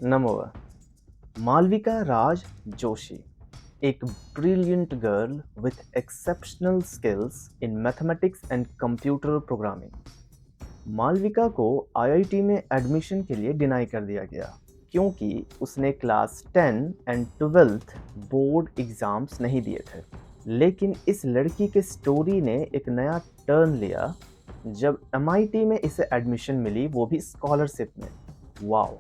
नमोवा। मालविका राज जोशी, एक brilliant girl with exceptional skills in mathematics and computer programming. Malvika को IIT में admission के लिए डिनाई कर दिया गया क्योंकि उसने class 10 and 12th board exams नहीं दिए थे। लेकिन इस लड़की के स्टोरी ने एक नया टर्न लिया जब एमआईटी में इसे एडमिशन मिली, वो भी स्कॉलरशिप में। वाओ!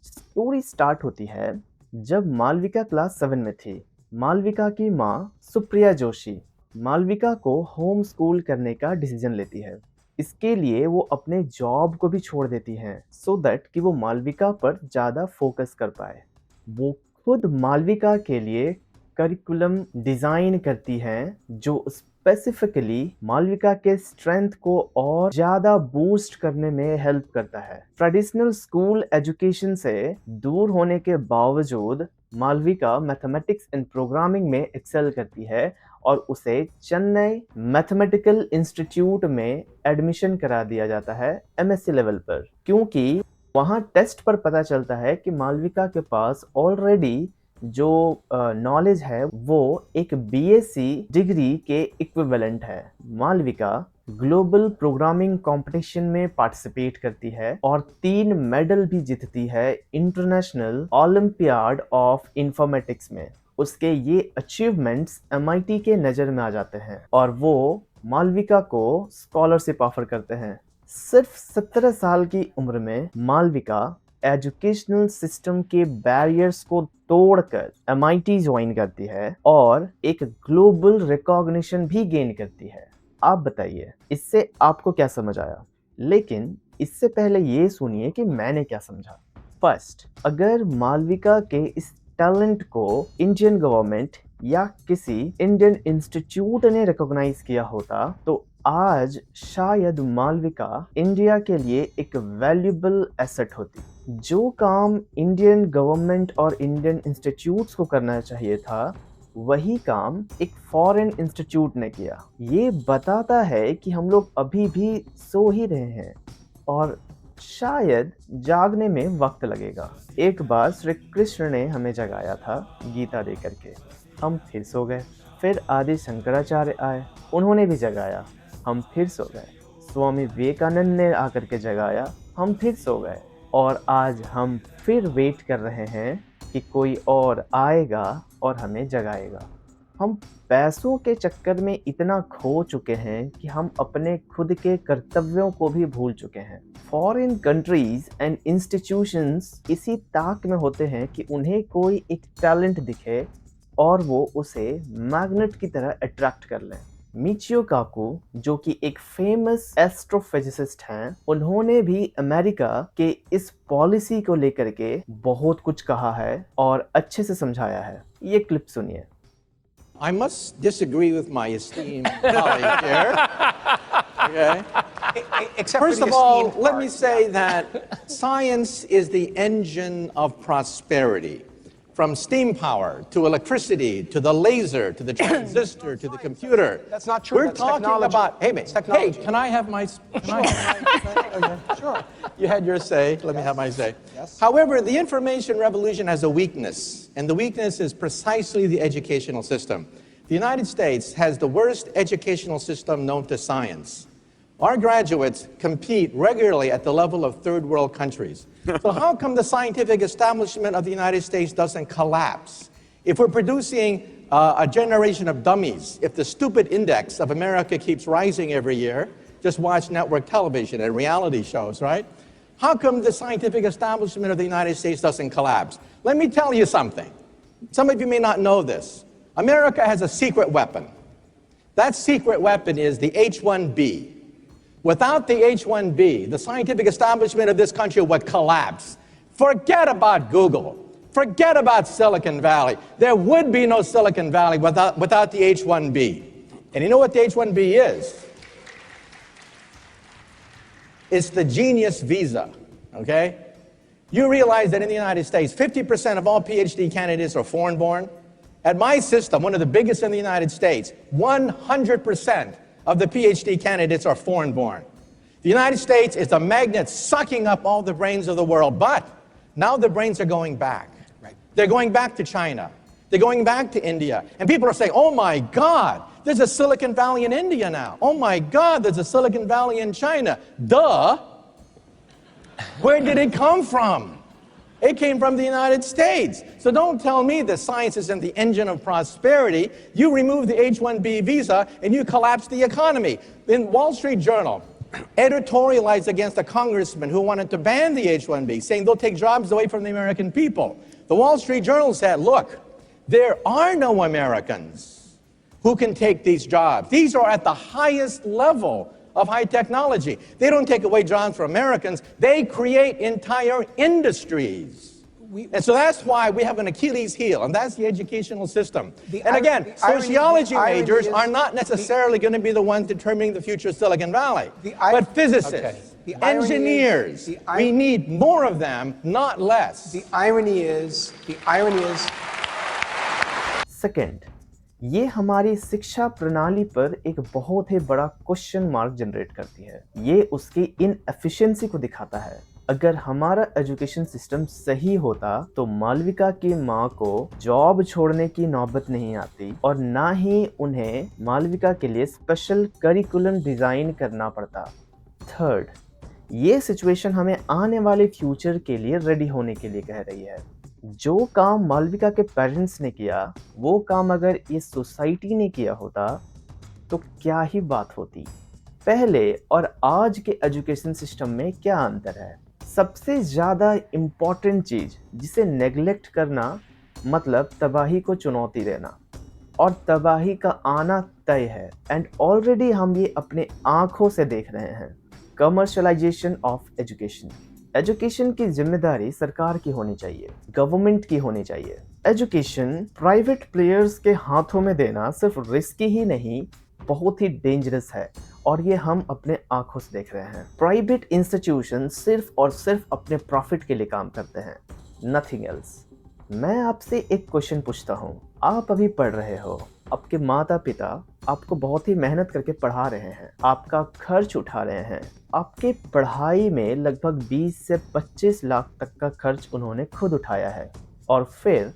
स्टोरी स्टार्ट होती है जब मालविका क्लास 7 में थी। मालविका की माँ सुप्रिया जोशी मालविका को होम स्कूल करने का डिसीजन लेती है। इसके लिए वो अपने जॉब को भी छोड़ देती हैं सो दैट कि वो मालविका पर ज़्यादा फोकस कर पाए। वो खुद मालविका के लिए करिकुलम डिज़ाइन करती हैं जो स्पेसिफिकली मालविका के स्ट्रेंथ को और ज़्यादा बूस्ट करने में हेल्प करता है। ट्रेडिशनल स्कूल एजुकेशन से दूर होने के बावजूद मालविका मैथमेटिक्स एंड प्रोग्रामिंग में एक्सेल करती है और उसे चेन्नई मैथमेटिकल इंस्टीट्यूट में एडमिशन करा दिया जाता है एमएससी लेवल पर, क्योंकि वहाँ टेस्ट पर पता चलता है कि मालविका के पास ऑलरेडी जो नॉलेज है वो एक बीएससी डिग्री के इक्विवेलेंट है। मालविका ग्लोबल प्रोग्रामिंग कंपटीशन में पार्टिसिपेट करती है और 3 मेडल भी जीतती है इंटरनेशनल ओलंपियाड ऑफ इंफॉर्मेटिक्स में। उसके ये अचीवमेंट्स एमआईटी के नज़र में आ जाते हैं और वो मालविका को स्कॉलरशिप ऑफर करते हैं। सिर्फ 17 साल की उम्र में मालविका एजुकेशनल सिस्टम के बैरियर्स को तोड़कर एमआईटी ज्वाइन करती है और एक ग्लोबल रिकॉग्निशन भी गेन करती है। आप बताइए इससे आपको क्या समझ आया? लेकिन इससे पहले ये सुनिए कि मैंने क्या समझा। फर्स्ट, अगर मालविका के इस टैलेंट को इंडियन गवर्नमेंट या किसी इंडियन इंस्टीट्यूट ने रिकॉग्नाइज किया होता तो आज शायद मालविका इंडिया के लिए एक वैल्यूएबल एसेट होती। जो काम इंडियन गवर्नमेंट और इंडियन इंस्टीट्यूट्स को करना चाहिए था वही काम एक फॉरेन इंस्टीट्यूट ने किया। ये बताता है कि हम लोग अभी भी सो ही रहे हैं और शायद जागने में वक्त लगेगा। एक बार श्री कृष्ण ने हमें जगाया था गीता दे करके, हम फिर सो गए। फिर आदि शंकराचार्य आए, उन्होंने भी जगाया, हम फिर सो गए। स्वामी विवेकानंद ने आकर के जगाया, हम फिर सो गए। और आज हम फिर वेट कर रहे हैं कि कोई और आएगा और हमें जगाएगा। हम पैसों के चक्कर में इतना खो चुके हैं कि हम अपने खुद के कर्तव्यों को भी भूल चुके हैं। फॉरेन कंट्रीज एंड इंस्टीट्यूशंस इसी ताक में होते हैं कि उन्हें कोई एक टैलेंट दिखे और वो उसे मैग्नेट की तरह अट्रैक्ट कर लें। मिचियो काकू, जो कि एक फेमस एस्ट्रोफिजिसिस्ट हैं, उन्होंने भी अमेरिका के इस पॉलिसी को लेकर के बहुत कुछ कहा है और अच्छे से समझाया है। ये क्लिप सुनिए। I must disagree with my esteemed colleague here. Okay. Except First for the of all, esteemed let part. me say that science is the engine of prosperity. From steam power to electricity to the laser to the transistor to the computer. That's not true. We're That's talking technology. about. Hey, mate. It's technology. Hey, can I have my? Sure. You had your say. Let me have my say. Yes. However, the information revolution has a weakness, and the weakness is precisely the educational system. The United States has the worst educational system known to science. Our graduates compete regularly at the level of third world countries. So how come the scientific establishment of the United States doesn't collapse? If we're producing a generation of dummies, if the stupid index of America keeps rising every year, just watch network television and reality shows, right? How come the scientific establishment of the United States doesn't collapse? Let me tell you something. Some of you may not know this. America has a secret weapon. That secret weapon is the H-1B. Without the H-1B, the scientific establishment of this country would collapse. Forget about Google. Forget about Silicon Valley. There would be no Silicon Valley without the H-1B. And you know what the H-1B is? It's the genius visa, okay? You realize that in the United States, 50% of all PhD candidates are foreign-born? At my system, one of the biggest in the United States, 100% of the PhD candidates are foreign-born. The United States is a magnet sucking up all the brains of the world, but Now their brains are going back. Right. They're going back to China. They're going back to India. And people are saying, oh my God, there's a Silicon Valley in India now. Oh my God, there's a Silicon Valley in China. Duh. Where did it come from? It came from the United States. So don't tell me that science isn't the engine of prosperity. You remove the H-1B visa and you collapse the economy. In Wall Street Journal, editorialized against a congressman who wanted to ban the H-1B, saying they'll take jobs away from the American people. The Wall Street Journal said, look, there are no Americans who can take these jobs. These are at the highest level of high technology. They don't take away jobs from Americans. They create entire industries. And so that's why we have an Achilles heel, and that's the educational system. And again, sociology majors are not necessarily going to be the ones determining the future of Silicon Valley, but physicists, engineers. We need more of them, not less. The irony is, second, ये हमारी शिक्षा प्रणाली पर एक बहुत ही बड़ा question mark generate करती है। ये उसकी इनएफिशिएंसी को दिखाता है। अगर हमारा एजुकेशन सिस्टम सही होता तो मालविका की माँ को जॉब छोड़ने की नौबत नहीं आती और ना ही उन्हें मालविका के लिए स्पेशल करिकुलम डिजाइन करना पड़ता। थर्ड, ये सिचुएशन हमें आने वाले फ्यूचर के लिए रेडी होने के लिए कह रही है। जो काम मालविका के पेरेंट्स ने किया, वो काम अगर ये सोसाइटी ने किया होता तो क्या ही बात होती। पहले और आज के एजुकेशन सिस्टम में क्या अंतर है? सबसे ज़्यादा इम्पॉर्टेंट चीज़ जिसे नेग्लेक्ट करना मतलब तबाही को चुनौती देना, और तबाही का आना तय है। एंड ऑलरेडी हम ये अपने आँखों से देख रहे हैं। Commercialisation of education. एजुकेशन की जिम्मेदारी सरकार की होनी चाहिए, गवर्नमेंट की होनी चाहिए। एजुकेशन प्राइवेट प्लेयर्स के हाथों में देना सिर्फ रिस्की ही नहीं, बहुत ही डेंजरस है, और ये हम अपने आंखों से देख रहे हैं। प्राइवेट इंस्टीट्यूशन सिर्फ और सिर्फ अपने प्रॉफिट के लिए काम करते हैं, नथिंग एल्स। मैं आपसे एक क्वेश्चन पूछता हूँ। आप अभी पढ़ रहे हो, आपके माता पिता आपको बहुत ही मेहनत करके पढ़ा रहे हैं, आपका खर्च उठा रहे हैं। आपके पढ़ाई में लगभग 20 से 25 लाख तक का खर्च उन्होंने खुद उठाया है, और फिर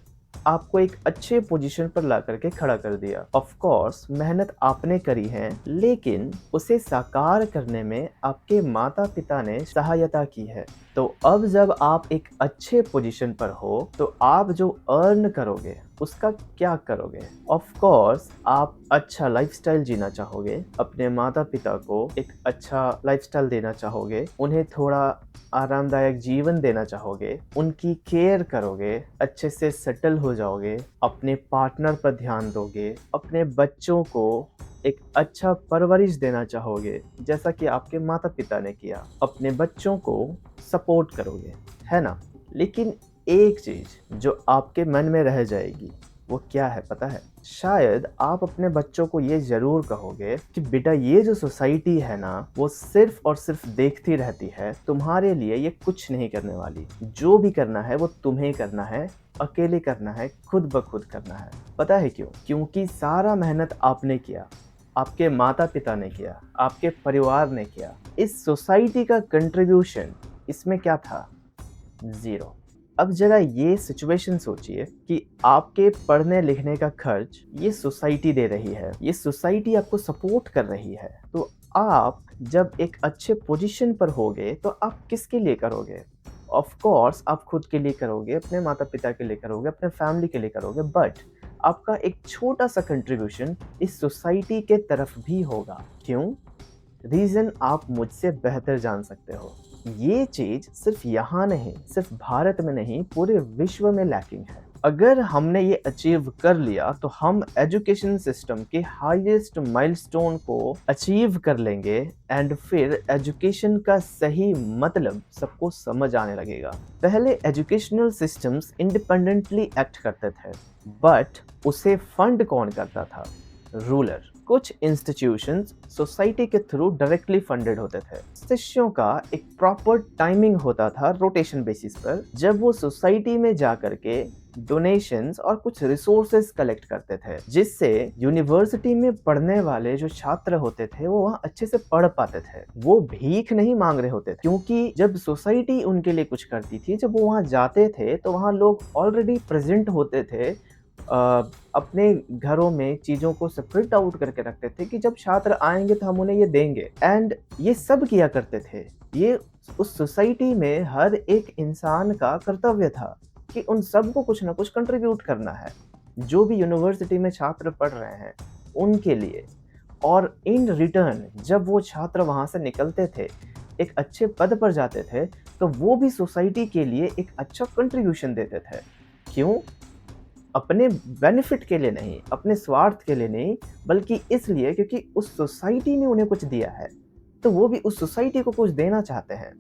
आपको एक अच्छे पोजीशन पर ला करके खड़ा कर दिया। ऑफ कोर्स मेहनत आपने करी है, लेकिन उसे साकार करने में आपके माता पिता ने सहायता की है। तो अब जब आप एक अच्छे पोजीशन पर हो तो आप जो अर्न करोगे उसका क्या करोगे? ऑफ कोर्स आप अच्छा लाइफस्टाइल जीना चाहोगे, अपने माता पिता को एक अच्छा लाइफस्टाइल देना चाहोगे, उन्हें थोड़ा आरामदायक जीवन देना चाहोगे, उनकी केयर करोगे, अच्छे से सेटल हो जाओगे, अपने पार्टनर पर ध्यान दोगे, अपने बच्चों को एक अच्छा परवरिश देना चाहोगे जैसा कि आपके माता पिता ने किया, अपने बच्चों को सपोर्ट करोगे, है ना? लेकिन एक चीज़ जो आपके मन में रह जाएगी वो क्या है पता है? शायद आप अपने बच्चों को ये ज़रूर कहोगे कि बेटा ये जो सोसाइटी है ना वो सिर्फ और सिर्फ देखती रहती है, तुम्हारे लिए ये कुछ नहीं करने वाली। जो भी करना है वो तुम्हें करना है, अकेले करना है, खुद ब खुद करना है। पता है क्यों? क्योंकि सारा मेहनत आपने किया, आपके माता पिता ने किया, आपके परिवार ने किया। इस सोसाइटी का कंट्रीब्यूशन इसमें क्या था? ज़ीरो। अब जरा ये सिचुएशन सोचिए कि आपके पढ़ने लिखने का खर्च ये सोसाइटी दे रही है, ये सोसाइटी आपको सपोर्ट कर रही है। तो आप जब एक अच्छे पोजीशन पर होगे तो आप किसके लिए करोगे? ऑफ कोर्स आप खुद के लिए करोगे, अपने माता पिता के लिए करोगे, अपने फैमिली के लिए करोगे, बट आपका एक छोटा सा कंट्रीब्यूशन इस सोसाइटी के तरफ भी होगा। क्यों? रीज़न आप मुझसे बेहतर जान सकते हो। ये चीज़ सिर्फ यहाँ नहीं, सिर्फ भारत में नहीं, पूरे विश्व में लैकिंग है। अगर हमने ये अचीव कर लिया तो हम एजुकेशन सिस्टम के हाईएस्ट माइलस्टोन को अचीव कर लेंगे, एंड फिर एजुकेशन का सही मतलब सबको समझ आने लगेगा। पहले एजुकेशनल सिस्टम्स इंडिपेंडेंटली एक्ट करते थे, बट उसे फंड कौन करता था? रूलर। कुछ इंस्टीट्यूशंस सोसाइटी के थ्रू डायरेक्टली फंडेड होते थे। शिष्यों का एक प्रॉपर टाइमिंग होता था रोटेशन बेसिस पर, जब वो सोसाइटी में जा करके डोनेशंस और कुछ रिसोर्सेज कलेक्ट करते थे, जिससे यूनिवर्सिटी में पढ़ने वाले जो छात्र होते थे वो वहाँ अच्छे से पढ़ पाते थे। वो भीख नहीं मांग रहे होते थे, क्योंकि जब सोसाइटी उनके लिए कुछ करती थी, जब वो वहाँ जाते थे तो वहाँ लोग ऑलरेडी प्रेजेंट होते थे, अपने घरों में चीज़ों को सेपरेट आउट करके रखते थे कि जब छात्र आएंगे तो हम उन्हें ये देंगे। एंड ये सब किया करते थे। ये उस सोसाइटी में हर एक इंसान का कर्तव्य था कि उन सबको कुछ ना कुछ कंट्रीब्यूट करना है, जो भी यूनिवर्सिटी में छात्र पढ़ रहे हैं उनके लिए। और इन रिटर्न जब वो छात्र वहाँ से निकलते थे, एक अच्छे पद पर जाते थे, तो वो भी सोसाइटी के लिए एक अच्छा कंट्रीब्यूशन देते थे। क्यों? अपने बेनिफिट के लिए नहीं, अपने स्वार्थ के लिए नहीं, बल्कि इसलिए क्योंकि उस सोसाइटी ने उन्हें कुछ दिया है, तो वो भी उस सोसाइटी को कुछ देना चाहते हैं।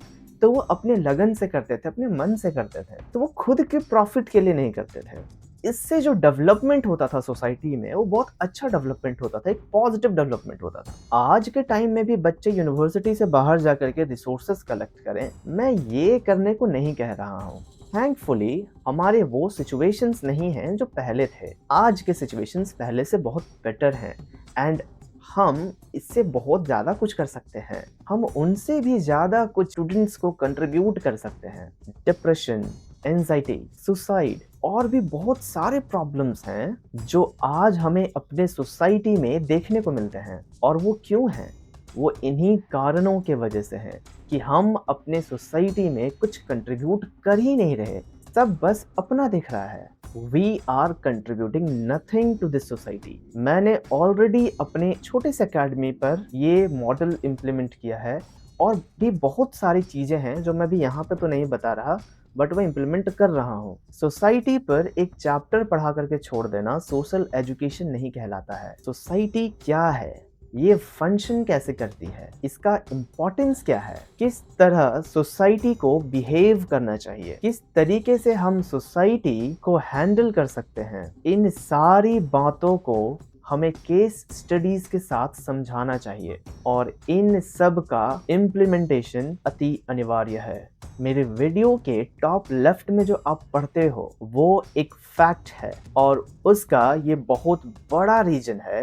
तो वो अपने लगन से करते थे, अपने मन से करते थे, तो वो खुद के प्रॉफिट के लिए नहीं करते थे। इससे जो डेवलपमेंट होता था सोसाइटी में, वो बहुत अच्छा डेवलपमेंट होता था, एक पॉजिटिव डेवलपमेंट होता था। आज के टाइम में भी बच्चे यूनिवर्सिटी से बाहर जा करके रिसोर्सेज कलेक्ट करें, मैं ये करने को नहीं कह रहा हूँ। थैंकफुली हमारे वो सिचुएशंस नहीं हैं जो पहले थे। आज के सिचुएशंस पहले से बहुत बेटर हैं एंड हम इससे बहुत ज़्यादा कुछ कर सकते हैं। हम उनसे भी ज़्यादा कुछ स्टूडेंट्स को कंट्रीब्यूट कर सकते हैं। डिप्रेशन, एंजाइटी, सुसाइड और भी बहुत सारे प्रॉब्लम्स हैं जो आज हमें अपने सोसाइटी में देखने को मिलते हैं। और वो क्यों हैं? वो इन्हीं कारणों के वजह से हैं कि हम अपने सोसाइटी में कुछ कंट्रीब्यूट कर ही नहीं रहे। सब बस अपना दिख रहा है। We are contributing nothing to this society. मैंने ऑलरेडी अपने छोटे से अकेडमी पर ये मॉडल इम्प्लीमेंट किया है और भी बहुत सारी चीज़ें हैं जो मैं भी यहाँ पे तो नहीं बता रहा, बट वो इम्प्लीमेंट कर रहा हूँ। सोसाइटी पर एक चैप्टर पढ़ा करके छोड़ देना सोशल एजुकेशन नहीं कहलाता है। सोसाइटी क्या है, ये फंक्शन कैसे करती है, इसका इम्पोर्टेंस क्या है, किस तरह सोसाइटी को बिहेव करना चाहिए, किस तरीके से हम सोसाइटी को हैंडल कर सकते हैं, इन सारी बातों को हमें केस स्टडीज के साथ समझाना चाहिए और इन सब का इम्प्लीमेंटेशन अति अनिवार्य है। मेरे वीडियो के टॉप लेफ्ट में जो आप पढ़ते हो वो एक फैक्ट है और उसका ये बहुत बड़ा रीजन है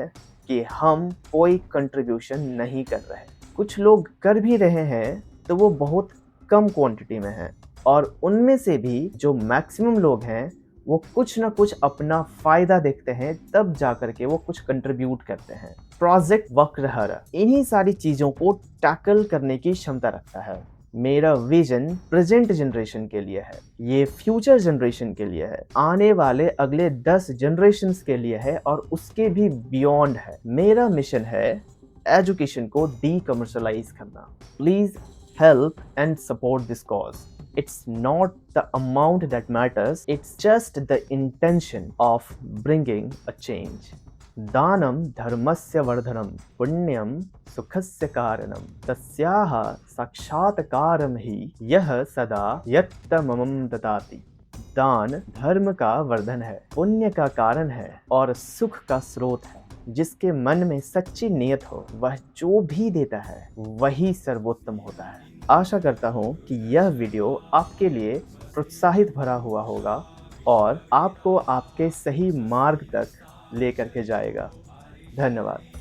कि हम कोई कंट्रीब्यूशन नहीं कर रहे। कुछ लोग कर भी रहे हैं तो वो बहुत कम क्वांटिटी में हैं और उनमें से भी जो मैक्सिमम लोग हैं वो कुछ ना कुछ अपना फ़ायदा देखते हैं, तब जा कर के वो कुछ कंट्रीब्यूट करते हैं। प्रोजेक्ट वक्रहर इन्हीं सारी चीज़ों को टैकल करने की क्षमता रखता है। मेरा विजन प्रेजेंट जनरेशन के लिए है, ये फ्यूचर जनरेशन के लिए है, आने वाले अगले 10 जनरेशन्स के लिए है और उसके भी बियॉन्ड है। मेरा मिशन है एजुकेशन को डीकमर्शलाइज करना। Please help and support this cause. It's not the amount that matters, it's just the intention of bringing a change. दानम धर्मस्य वर्धनम पुण्यम सुखस्य कारणम तस्याह साक्षात्कारम ही यह सदा यत्तममं ददाति। दान धर्म का वर्धन है, पुण्य का कारण है और सुख का स्रोत है। जिसके मन में सच्ची नियत हो वह जो भी देता है वही सर्वोत्तम होता है। आशा करता हूँ कि यह वीडियो आपके लिए प्रोत्साहित भरा हुआ होगा और आपको आपके सही मार्ग तक लेकर के जाएगा। धन्यवाद।